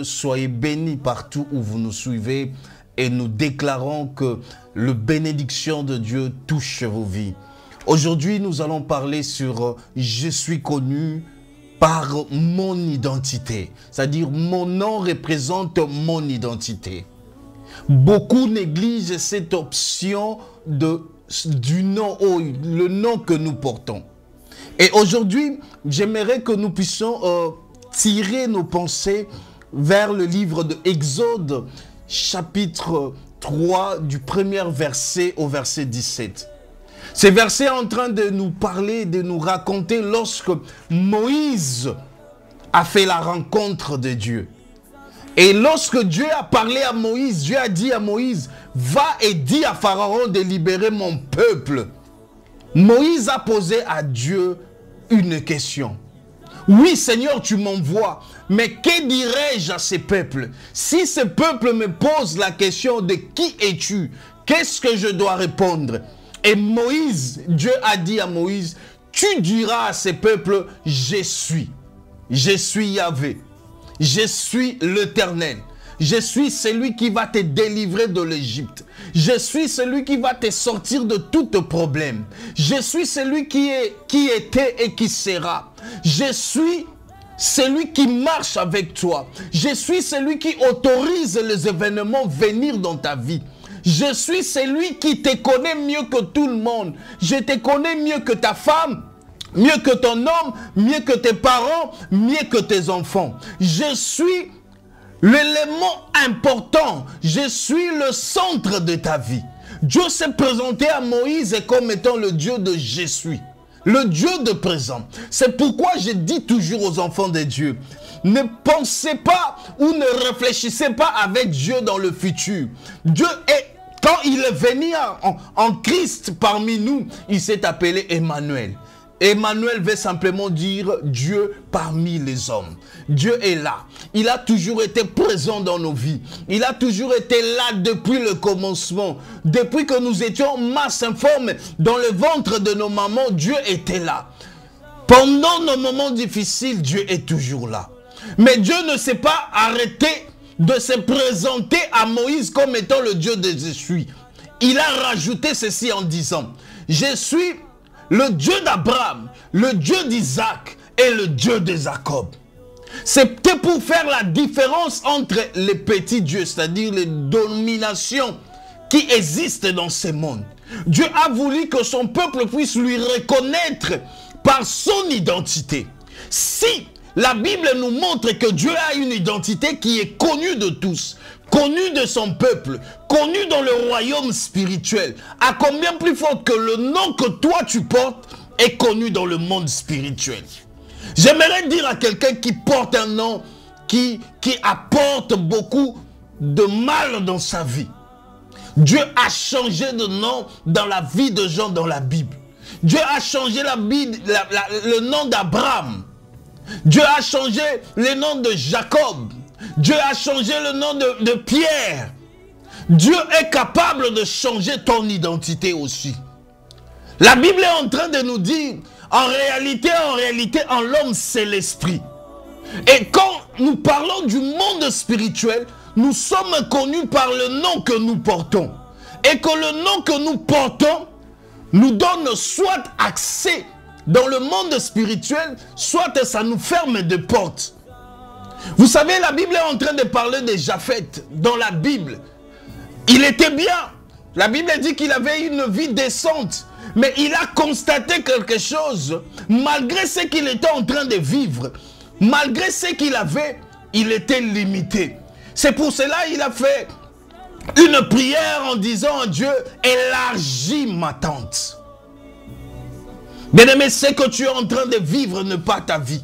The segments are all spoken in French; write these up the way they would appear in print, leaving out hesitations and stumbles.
Soyez bénis partout où vous nous suivez et nous déclarons que la bénédiction de Dieu touche vos vies. Aujourd'hui, nous allons parler sur « Je suis connu par mon identité », c'est-à-dire mon nom représente mon identité. Beaucoup négligent cette option du nom, le nom que nous portons. Et aujourd'hui, j'aimerais que nous puissions tirer nos pensées vers le livre de Exode, chapitre 3, du premier verset au verset 17. Ce verset est en train de nous parler, de nous raconter lorsque Moïse a fait la rencontre de Dieu. Et lorsque Dieu a parlé à Moïse, Dieu a dit à Moïse, « Va et dis à Pharaon de libérer mon peuple. » Moïse a posé à Dieu une question. Oui, Seigneur, tu m'envoies, mais que dirais-je à ces peuples? Si ce peuple me pose la question de qui es-tu, qu'est-ce que je dois répondre? Et Moïse, Dieu a dit à Moïse, tu diras à ces peuples, je suis Yahvé, je suis l'Éternel. Je suis celui qui va te délivrer de l'Égypte. Je suis celui qui va te sortir de tout problème. Je suis celui qui était et qui sera. Je suis celui qui marche avec toi. Je suis celui qui autorise les événements venir dans ta vie. Je suis celui qui te connaît mieux que tout le monde. Je te connais mieux que ta femme, mieux que ton homme, mieux que tes parents, mieux que tes enfants. Je suis l'élément important, je suis le centre de ta vie. Dieu s'est présenté à Moïse comme étant le Dieu de je suis, le Dieu de présent. C'est pourquoi je dis toujours aux enfants de Dieu, ne pensez pas ou ne réfléchissez pas avec Dieu dans le futur. Dieu est, quand il est venu en Christ parmi nous, il s'est appelé Emmanuel. Emmanuel veut simplement dire Dieu parmi les hommes. Dieu est là. Il a toujours été présent dans nos vies. Il a toujours été là depuis le commencement. Depuis que nous étions masse informe dans le ventre de nos mamans, Dieu était là. Pendant nos moments difficiles, Dieu est toujours là. Mais Dieu ne s'est pas arrêté de se présenter à Moïse comme étant le Dieu de je suis. Il a rajouté ceci en disant, je suis le Dieu d'Abraham, le Dieu d'Isaac et le Dieu de Jacob. C'était pour faire la différence entre les petits dieux, c'est-à-dire les dominations qui existent dans ce monde. Dieu a voulu que son peuple puisse lui reconnaître par son identité. Si la Bible nous montre que Dieu a une identité qui est connue de tous, connu de son peuple, connu dans le royaume spirituel, à combien plus fort que le nom que toi tu portes est connu dans le monde spirituel. J'aimerais dire à quelqu'un qui porte un nom qui apporte beaucoup de mal dans sa vie. Dieu a changé de nom dans la vie de gens dans la Bible. Dieu a changé le nom d'Abraham. Dieu a changé le nom de Jacob. Dieu a changé le nom de Pierre. Dieu est capable de changer ton identité aussi. La Bible est en train de nous dire, en réalité, en l'homme, c'est l'esprit. Et quand nous parlons du monde spirituel, nous sommes connus par le nom que nous portons. Et que le nom que nous portons nous donne soit accès dans le monde spirituel, soit ça nous ferme des portes. Vous savez, la Bible est en train de parler de Japheth dans la Bible. Il était bien. La Bible dit qu'il avait une vie décente. Mais il a constaté quelque chose. Malgré ce qu'il était en train de vivre, malgré ce qu'il avait, il était limité. C'est pour cela qu'il a fait une prière en disant à Dieu, élargis ma tente. Bien-aimé, ce que tu es en train de vivre n'est pas ta vie.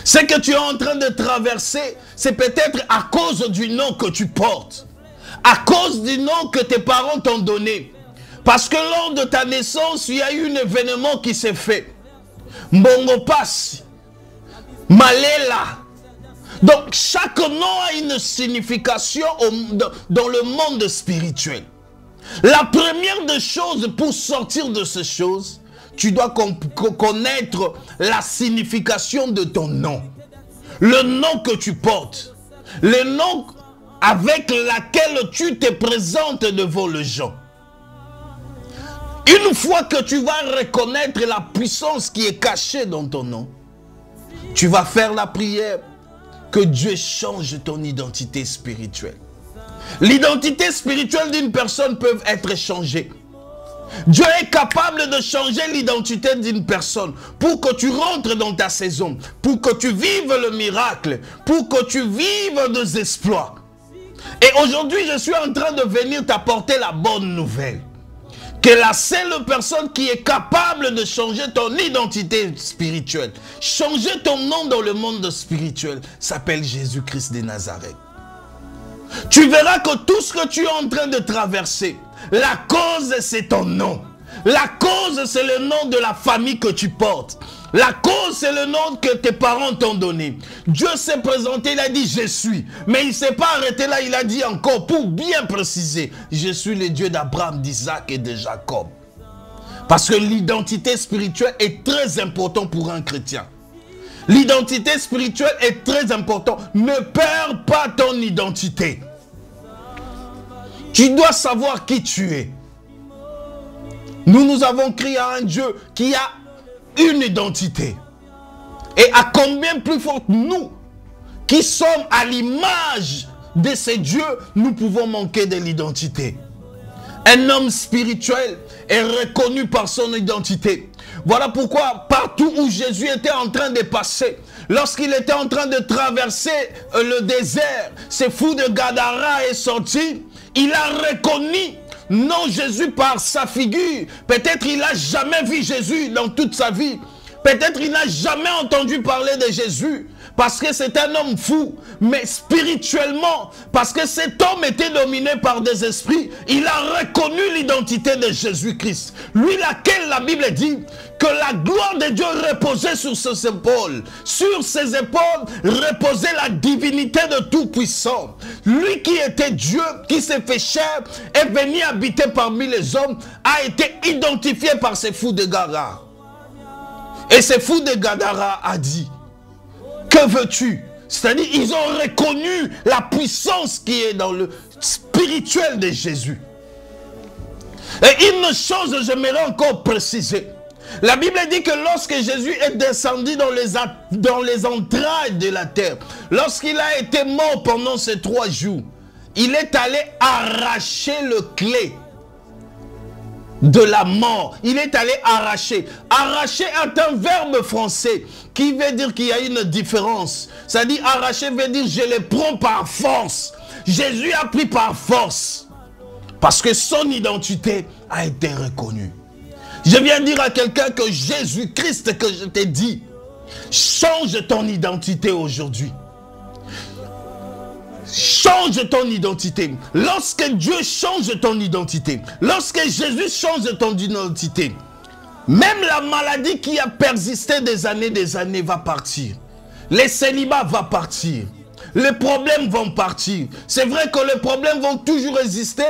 Ce que tu es en train de traverser, c'est peut-être à cause du nom que tu portes. À cause du nom que tes parents t'ont donné. Parce que lors de ta naissance, il y a eu un événement qui s'est fait. Mbongo Passi, Malela. Donc chaque nom a une signification dans le monde spirituel. La première des choses pour sortir de ces choses, tu dois connaître la signification de ton nom. le nom que tu portes, le nom avec lequel tu te présentes devant les gens. Une fois que tu vas reconnaître la puissance qui est cachée dans ton nom, tu vas faire la prière que Dieu change ton identité spirituelle. L'identité spirituelle d'une personne peut être changée. Dieu est capable de changer l'identité d'une personne pour que tu rentres dans ta saison, pour que tu vives le miracle, pour que tu vives des exploits. Et aujourd'hui, je suis en train de venir t'apporter la bonne nouvelle. Que la seule personne qui est capable de changer ton identité spirituelle, changer ton nom dans le monde spirituel, s'appelle Jésus-Christ de Nazareth. Tu verras que tout ce que tu es en train de traverser, la cause c'est ton nom. La cause c'est le nom de la famille que tu portes. La cause c'est le nom que tes parents t'ont donné. Dieu s'est présenté, il a dit je suis. Mais il ne s'est pas arrêté là, il a dit encore pour bien préciser. Je suis le Dieu d'Abraham, d'Isaac et de Jacob. Parce que l'identité spirituelle est très importante pour un chrétien. L'identité spirituelle est très importante. Ne perds pas ton identité. Tu dois savoir qui tu es. Nous avons crié à un Dieu qui a une identité. Et à combien plus forte nous, qui sommes à l'image de ces dieux, nous pouvons manquer de l'identité. Un homme spirituel est reconnu par son identité. Voilà pourquoi partout où Jésus était en train de passer, lorsqu'il était en train de traverser le désert, ce fou de Gadara est sorti, il a reconnu non Jésus par sa figure. Peut-être il n'a jamais vu Jésus dans toute sa vie. Peut-être il n'a jamais entendu parler de Jésus. Parce que c'est un homme fou. Mais spirituellement, parce que cet homme était dominé par des esprits, il a reconnu l'identité de Jésus-Christ. Lui laquelle la Bible dit que la gloire de Dieu reposait sur ses épaules. Sur ses épaules reposait la divinité de Tout-Puissant. Lui qui était Dieu, qui s'est fait chair, est venu habiter parmi les hommes, a été identifié par ces fous de Gadara. Et ces fous de Gadara a dit, que veux-tu? C'est-à-dire, ils ont reconnu la puissance qui est dans le spirituel de Jésus. Et une chose, j'aimerais encore préciser. La Bible dit que lorsque Jésus est descendu dans les entrailles de la terre, lorsqu'il a été mort pendant ces 3 jours, il est allé arracher le clé de la mort. Il est allé arracher. Arracher est un verbe français qui veut dire qu'il y a une différence. Ça dit arracher veut dire je les prends par force. Jésus a pris par force. Parce que son identité a été reconnue. Je viens dire à quelqu'un que Jésus-Christ que je t'ai dit, change ton identité aujourd'hui. Change ton identité. Lorsque Dieu change ton identité, lorsque Jésus change ton identité, même la maladie qui a persisté des années va partir. Les célibats vont partir. Les problèmes vont partir. C'est vrai que les problèmes vont toujours exister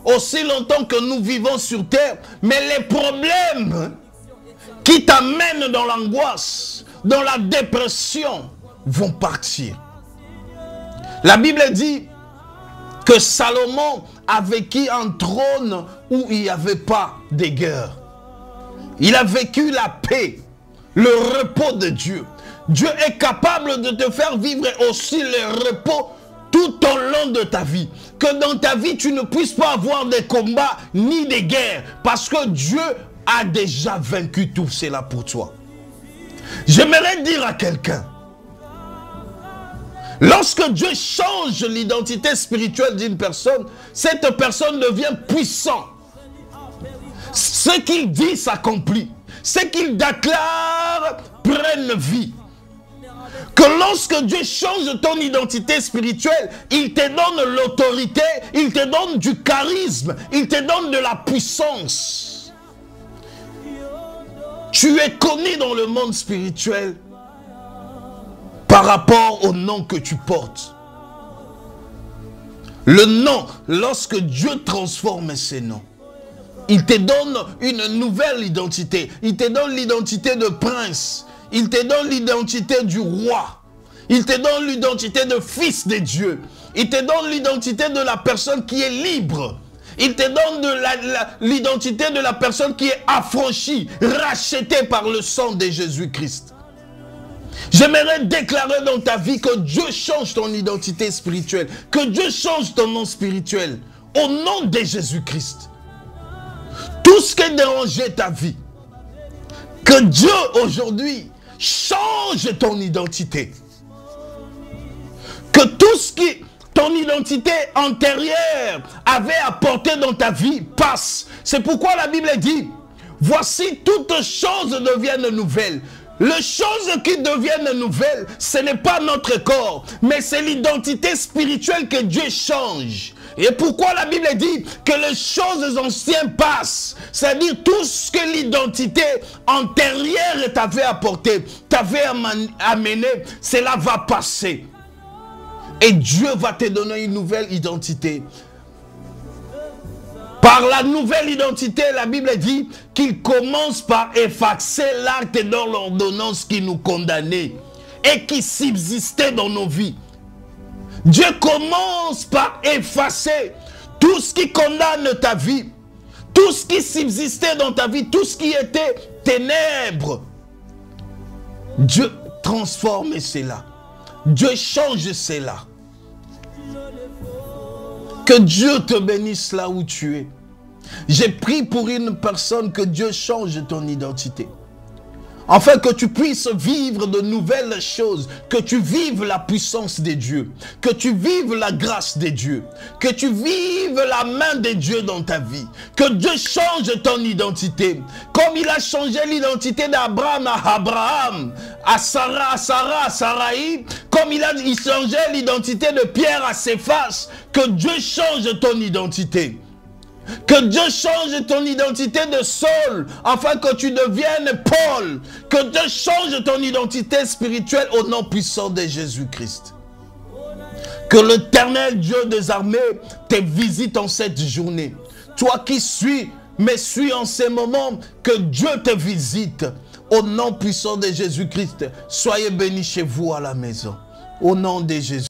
aussi longtemps que nous vivons sur terre, mais les problèmes qui t'amènent dans l'angoisse, dans la dépression, vont partir. La Bible dit que Salomon a vécu un trône où il n'y avait pas de guerre. Il a vécu la paix, le repos de Dieu. Dieu est capable de te faire vivre aussi le repos tout au long de ta vie. Que dans ta vie, tu ne puisses pas avoir de combats ni de guerres. Parce que Dieu a déjà vaincu tout cela pour toi. J'aimerais dire à quelqu'un, lorsque Dieu change l'identité spirituelle d'une personne, cette personne devient puissante. Ce qu'il dit s'accomplit. Ce qu'il déclare prenne vie. Que lorsque Dieu change ton identité spirituelle, il te donne l'autorité, il te donne du charisme, il te donne de la puissance. Tu es connu dans le monde spirituel par rapport au nom que tu portes. Le nom, lorsque Dieu transforme ces noms, il te donne une nouvelle identité. Il te donne l'identité de prince. Il te donne l'identité du roi. Il te donne l'identité de fils de Dieu. Il te donne l'identité de la personne qui est libre. Il te donne l'identité de la personne qui est affranchie, rachetée par le sang de Jésus-Christ. J'aimerais déclarer dans ta vie que Dieu change ton identité spirituelle, que Dieu change ton nom spirituel, au nom de Jésus-Christ. Tout ce qui dérangeait ta vie, que Dieu aujourd'hui change ton identité. Que tout ce qui, ton identité antérieure avait apporté dans ta vie passe. C'est pourquoi la Bible dit, voici toutes choses deviennent nouvelles. Les choses qui deviennent nouvelles, ce n'est pas notre corps, mais c'est l'identité spirituelle que Dieu change. Et pourquoi la Bible dit que les choses anciennes passent, c'est-à-dire tout ce que l'identité antérieure t'avait apporté, t'avait amené, cela va passer. Et Dieu va te donner une nouvelle identité. Par la nouvelle identité, la Bible dit qu'il commence par effacer l'acte dans l'ordonnance qui nous condamnait et qui subsistait dans nos vies. Dieu commence par effacer tout ce qui condamne ta vie, tout ce qui subsistait dans ta vie, tout ce qui était ténèbres. Dieu transforme cela. Dieu change cela. Que Dieu te bénisse là où tu es. J'ai prié pour une personne, que Dieu change ton identité. Afin que tu puisses vivre de nouvelles choses, que tu vives la puissance de Dieu, que tu vives la grâce de Dieu, que tu vives la main de Dieu dans ta vie, que Dieu change ton identité, comme il a changé l'identité d'Abraham à Abraham, à Sarah à Sarai, comme il changeait l'identité de Pierre à Céphas, que Dieu change ton identité. Que Dieu change ton identité de Saul, afin que tu deviennes Paul. Que Dieu change ton identité spirituelle au nom puissant de Jésus-Christ. Que l'Éternel Dieu des armées te visite en cette journée. Toi qui me suis en ces moments, que Dieu te visite. Au nom puissant de Jésus-Christ, soyez bénis chez vous à la maison. Au nom de Jésus.